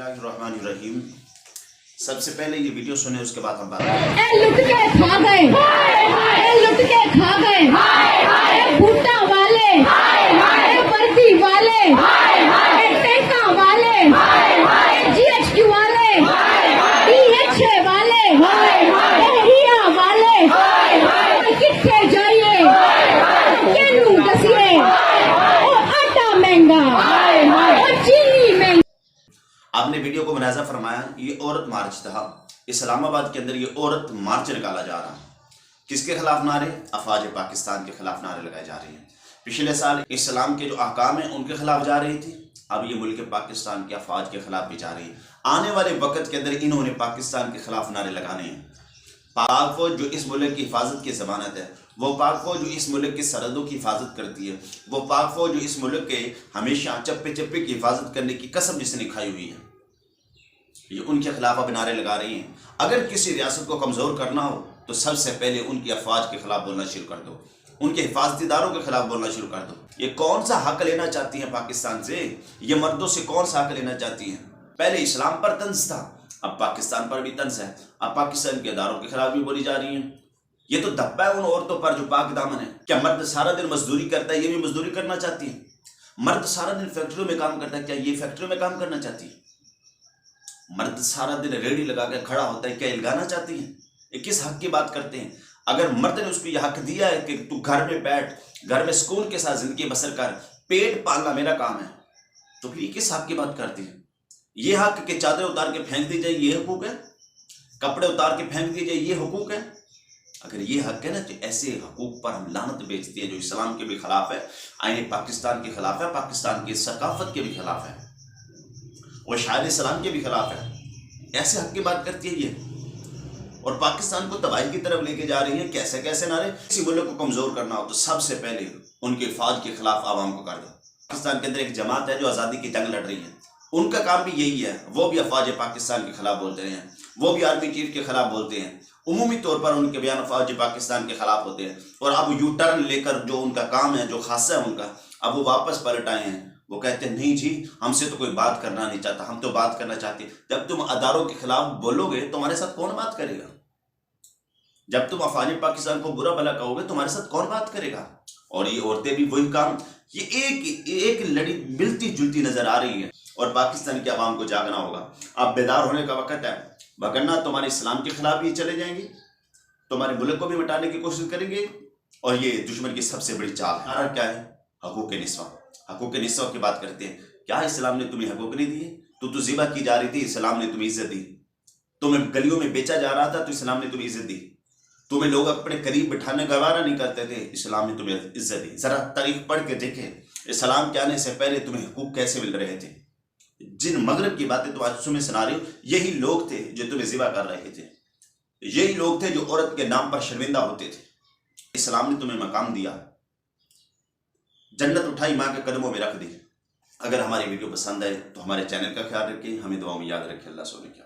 बिस्मिल्लाहिर्रहमानिर्रहीम। सबसे पहले ये वीडियो सुने, उसके बाद हम बात लुट के खा गए, लुट के खा गए, भुट्टा वाले, बर्फी वाले, टेंका वाले, GHQ वाले, DHA वाले, हिया वाले, कितने जाइए, केनू दसिए, आटा महंगा और चीनी महंगी। आपने वीडियो को मुलाजा फरमाया, ये औरत मार्च था। इस्लामाबाद के अंदर ये औरत मार्च निकाला जा रहा है। किसके खिलाफ नारे? अफवाज पाकिस्तान के खिलाफ नारे लगाए जा रहे हैं। पिछले साल इस्लाम के जो अहकाम हैं उनके खिलाफ जा रही थी, अब ये मुल्क पाकिस्तान के अफवाज के खिलाफ भी जा रही है। आने वाले वक्त के अंदर इन्होंने पाकिस्तान के खिलाफ नारे लगाने हैं। पाक फौज जो इस मुल्क की हिफाजत की जमानत है, वो पाक फौज जो इस मुल्क की सरहदों की हिफाजत करती है, वो पाक फौज जो इस मुल्क के हमेशा चप्पे चप्पे की हिफाजत करने की कसम जिसने खाई हुई है, ये उनके खिलाफ अब नारे लगा रही हैं। अगर किसी रियासत को कमज़ोर करना हो तो सबसे पहले उनकी अफवाज के खिलाफ बोलना शुरू कर दो, उनके हिफाजती इदारों के खिलाफ बोलना शुरू कर दो। ये कौन सा हक लेना चाहती हैं पाकिस्तान से? ये मर्दों से कौन सा हक लेना चाहती हैं? पहले इस्लाम पर तंज था, अब पाकिस्तान पर भी तंज है। अब पाकिस्तान के इदारों के खिलाफ भी बोली जा रही हैं। ये तो धब्बा है उन औरतों पर जो पाक दामन है। क्या मर्द सारा दिन मजदूरी करता है, ये भी मजदूरी करना चाहती है? मर्द सारा दिन फैक्ट्रियों में काम करता है, क्या ये फैक्ट्रियों में काम करना चाहती है? मर्द सारा दिन रेडी लगा के खड़ा होता है, क्या लगाना चाहती है? ये किस हक की बात करते हैं? अगर मर्द ने उसको यह हक दिया है कि तू घर में बैठ, घर में सुकून के साथ जिंदगी बसर कर, पेट पालना मेरा काम है, तो फिर ये किस हक की बात करती है? ये हक के चादर उतार के फेंक दी जाए, ये हुकूक है? कपड़े उतार के फेंक दिए जाए, ये हुकूक है? अगर ये हक है ना, तो ऐसे हकूक पर हम लानत बेचती है जो इस्लाम के भी खिलाफ है, आईन पाकिस्तान के खिलाफ है, पाकिस्तान की सकाफत के भी खिलाफ है और शायर इस्लाम के भी खिलाफ है। ऐसे हक की बात करती है ये, और पाकिस्तान को तबाही की तरफ लेके जा रही है। कैसे कैसे नारे? किसी मुल्क को कमजोर करना हो तो सबसे पहले उनके फौज के खिलाफ आवाम को कर दो। पाकिस्तान के अंदर एक जमात है जो आज़ादी की जंग लड़ रही है, उनका काम भी यही है। वो भी अफवाज पाकिस्तान के खिलाफ बोलते हैं, वो भी आर्मी चीफ के खिलाफ बोलते हैं। उमूमी तौर पर उनके बयान अफवाज पाकिस्तान के खिलाफ होते हैं, और अब यू टर्न लेकर जो उनका काम है, जो खासा है उनका, अब वो वापस पलट आए हैं। वो कहते हैं नहीं जी, हमसे तो कोई बात करना नहीं चाहता, हम तो बात करना चाहते। जब तुम अदारों के खिलाफ बोलोगे तुम्हारे साथ कौन बात करेगा? जब तुम अफवाज पाकिस्तान को बुरा भला कहोगे तुम्हारे साथ कौन बात करेगा? और ये औरतें भी वही काम, ये एक लड़ी मिलती जुलती नजर आ रही है। और पाकिस्तान की आवाम को जागना होगा, अब बेदार होने का वक्त है, वरना तुम्हारे इस्लाम के खिलाफ भी चले जाएंगे, तुम्हारे मुल्क को भी मिटाने की कोशिश करेंगे। और ये दुश्मन की सबसे बड़ी चाल है। क्या है? हकूक निस्वा। हकूक निस्वा की बात करते हैं। क्या इस्लाम ने तुम्हें हकूक नहीं दिए? तो ज़िबा की जा रही थी, इस्लाम ने तुम्हें इज्जत दी। तुम्हें गलियों में बेचा जा रहा था तो इस्लाम ने तुम्हें इज्जत दी। तुम्हें लोग अपने करीब बिठाने गवारा नहीं करते थे, इस्लाम ने तुम्हें इज्जत दी। जरा तारीख पढ़ के देखे, इस्लाम के आने से पहले तुम्हें हकूक कैसे मिल रहे थे। जिन मगरब की बातें तुम आज सुबह सुना रहे हो, यही लोग थे जो तुम्हें ज़िबा कर रहे थे, यही लोग थे जो औरत के नाम पर शर्मिंदा होते थे। इस्लाम ने तुम्हें मकाम दिया, जन्नत उठाई माँ के कदमों में रख दी। अगर हमारी वीडियो पसंद आए तो हमारे चैनल का ख्याल रखें, हमें दुआओं में याद रखें। अल्लाह सोने क्या